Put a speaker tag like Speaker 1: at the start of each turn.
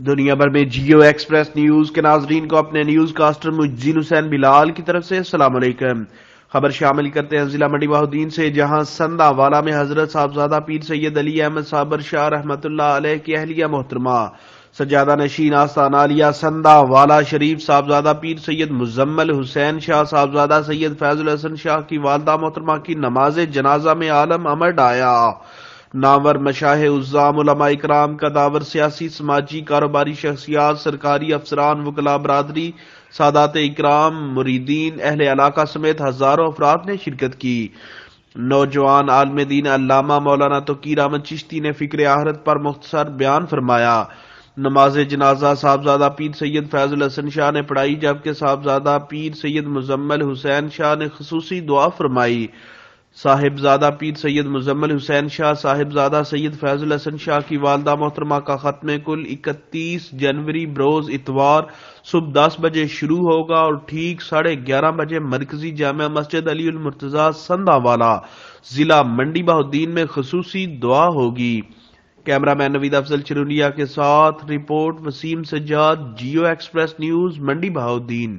Speaker 1: دنیا بھر میں جیو ایکسپریس نیوز کے ناظرین کو اپنے نیوز کاسٹر مجزین حسین بلال کی طرف سے السلام علیکم۔ خبر شامل کرتے ہیں ضلع منڈی بہاؤالدین سے، جہاں سندھا والا میں حضرت صاحبزادہ پیر سید علی احمد صابر شاہ رحمۃ اللہ علیہ کی اہلیہ محترمہ سجادہ نشین آستانہ عالیہ سندھا والا شریف صاحبزادہ پیر سید مزمل حسین شاہ صاحبزادہ سید فیض الحسن شاہ کی والدہ محترمہ کی نماز جنازہ میں عالم امر آیا۔ نامور مشاہے عظام علماء اکرام قداور سیاسی سماجی کاروباری شخصیات سرکاری افسران وکلاء برادری سادات اکرام مریدین اہل علاقہ سمیت ہزاروں افراد نے شرکت کی۔ نوجوان عالم دین علامہ مولانا توقیر احمد چشتی نے فکر آخرت پر مختصر بیان فرمایا۔ نماز جنازہ صاحبزادہ پیر سید فیض الحسن شاہ نے پڑھائی، جبکہ صاحبزادہ پیر سید مزمل حسین شاہ نے خصوصی دعا فرمائی۔ صاحبزادہ پیر سید مزمل حسین شاہ صاحبزادہ سید فیض الحسن شاہ کی والدہ محترمہ کا ختم کل 31 جنوری بروز اتوار صبح 10 بجے شروع ہوگا اور ٹھیک 11:30 بجے مرکزی جامع مسجد علی المرتضیٰ سندھا والا ضلع منڈی بہاؤالدین میں خصوصی دعا ہوگی۔ کیمرہ مین نوید افضل چرونیا کے ساتھ report Waseem Sajjad, Geo express news, Mandi Bahauddin.